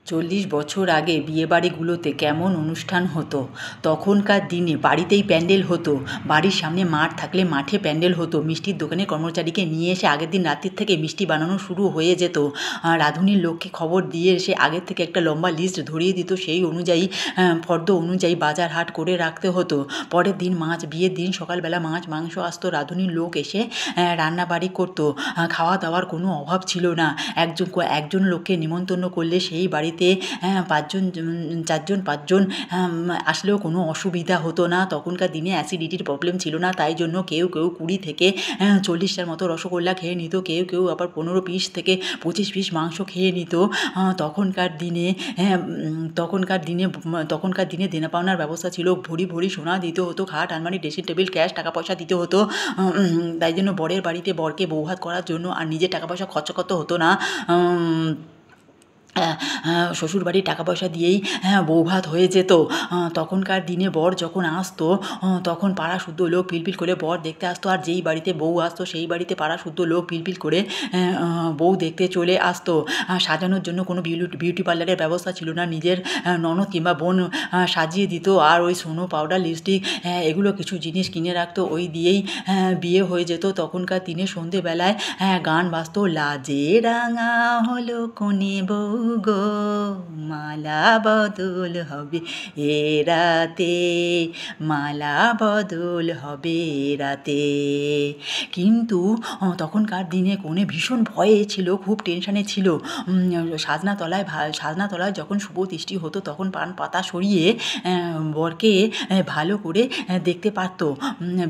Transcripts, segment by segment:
40 বছর আগে বিয়েবাড়িগুলোতে কেমন অনুষ্ঠান হতো। তখনকার দিনে বাড়িতেই প্যান্ডেল হতো, বাড়ির সামনে মাঠ থাকলে মাঠে প্যান্ডেল হতো, মিষ্টির দোকানে কর্মচারীকে নিয়ে এসে আগের দিন রাত্রির থেকে মিষ্টি বানানো শুরু হয়ে যেত। রাঁধুনির লোককে খবর দিয়ে এসে আগের থেকে একটা লম্বা লিস্ট ধরিয়ে দিত, সেই অনুযায়ী ফর্দ অনুযায়ী বাজার হাট করে রাখতে হতো। পরের দিন বিয়ের দিন সকালবেলা মাছ মাংস আসতো, রাঁধুনির লোক এসে রান্নাবাড়ি করতো। খাওয়া দাওয়ার কোনো অভাব ছিল না। একজন লোককে নিমন্ত্রণ করলে সেই বাড়িতে 4জন 5জন আসলেও কোনো অসুবিধা হতো না। তখনকার দিনে অ্যাসিডিটির প্রবলেম ছিল না, তাই জন্য কেউ 20 থেকে 40টার মতো রসগোল্লা খেয়ে নিত, কেউ আবার 15 পিস থেকে 25 পিস মাংস খেয়ে নিত। তখনকার দিনে দেনা পাওনার ব্যবস্থা ছিল, ভরি ভরি সোনা দিতে হতো, খাট আলমারি ড্রেসিং টেবিল ক্যাশ টাকা পয়সা দিতে হতো। তাই জন্য বরের বাড়িতে বরকে বৌভাত করার জন্য আর নিজের টাকা পয়সা খরচা করতে হতো না। শ্বশুরবাড়ির টাকা পয়সা দিয়েই বৌভাত হয়ে যেত। তখনকার দিনে বর যখন আসতো তখন পাড়া শুদ্ধ লোক পিলপিল করে বর দেখতে আসতো, আর যেই বাড়িতে বউ আসতো সেই বাড়িতে পাড়া শুদ্ধ লোক পিলপিল করে বউ দেখতে চলে আসতো। সাজানোর জন্য কোনো বিউটি পার্লারের ব্যবস্থা ছিল না, নিজের ননদ কিংবা বোন সাজিয়ে দিত, আর ওই সোনো পাউডার লিপস্টিক এগুলো কিছু জিনিস কিনে রাখতো, ওই দিয়েই বিয়ে হয়ে যেত। তখনকার দিনে সন্ধেবেলায় গান বাজতো, লাজে রাঙা হলো কোণে বউ গো, মালা বদল হবে এ রাতে, মালা বদল হবে রাতে। কিন্তু তখনকার দিনে কনে ভীষণ ভয়ে ছিল, খুব টেনশানে ছিল। সাজনাতলায় যখন শুভ দৃষ্টি হতো তখন পান পাতা সরিয়ে বরকে ভালো করে দেখতে পারত।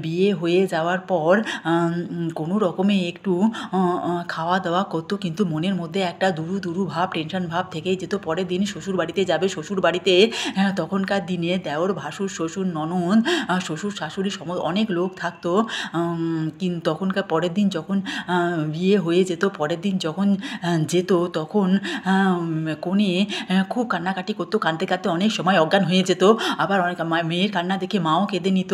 বিয়ে হয়ে যাওয়ার পর কোনো রকমে একটু খাওয়া দাওয়া করতো, কিন্তু মনের মধ্যে একটা দুরু ভাব, টেনশন ভাব থেকেই যেত। পরের দিন শ্বশুর বাড়িতে যাবে, শ্বশুর বাড়িতে তখনকার দিনে দেওর ভাসুর শ্বশুর ননদ শ্বশুর শাশুড়ি অনেক লোক থাকতো। কিন্তু তখনকার পরের দিন যখন বিয়ে হয়ে যেত, পরের দিন যখন যেত তখন কনে খুব কান্নাকাটি করতো, কাঁদতে কাঁদতে অনেক সময় অজ্ঞান হয়ে যেত। আবার অনেক মেয়ের কান্না দেখে মাও কেঁদে নিত।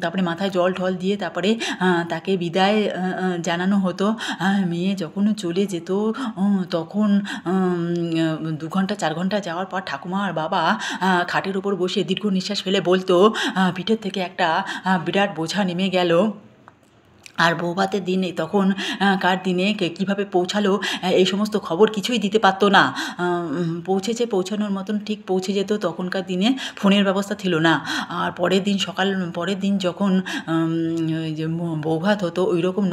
তারপরে মাথায় জল ঠল দিয়ে তারপরে তাকে বিদায় জানানো হতো। মেয়ে যখন চলে যেত তখন 2 ঘন্টা 4 ঘন্টা যাওয়ার পর ঠাকুমা আর বাবা খাটের উপর বসে দীর্ঘ নিঃশ্বাস ফেলে বলতো, পিঠের থেকে একটা বিরাট বোঝা নেমে গেল। আর বৌভাতের দিনে তখনকার দিনে কীভাবে পৌঁছালো এই সমস্ত খবর কিছুই দিতে পারতো না। পৌঁছানোর মতন ঠিক পৌঁছে যেত। তখনকার দিনে ফোনের ব্যবস্থা ছিল না। আর পরের দিন যখন যে বৌভাত হতো ওই রকম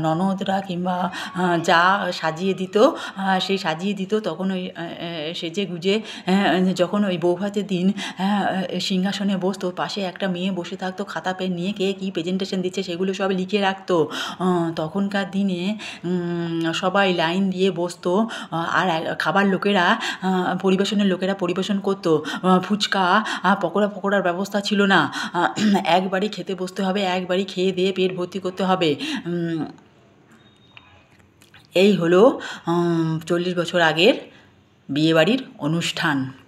ননদরা কিংবা যা সাজিয়ে দিত, সেই সাজিয়ে দিত। তখন ওই সেজে গুজে যখন ওই বৌভাতের দিন সিংহাসনে বসতো, পাশে একটা মেয়ে বসে থাকতো, খাতা পেন নিয়ে কে কী প্রেজেন্টেশন দিচ্ছে সেগুলো সব লিখে রাখতো। তখনকার দিনে সবাই লাইন দিয়ে বসতো, আর পরিবেশনের লোকেরা পরিবেশন করতো। ফুচকা পকোড়ার ব্যবস্থা ছিল না। একবারই খেতে বসতে হবে, একবারই খেয়ে দিয়ে পেট ভর্তি করতে হবে। এই হলো 40 বছর আগের বিয়েবাড়ির অনুষ্ঠান।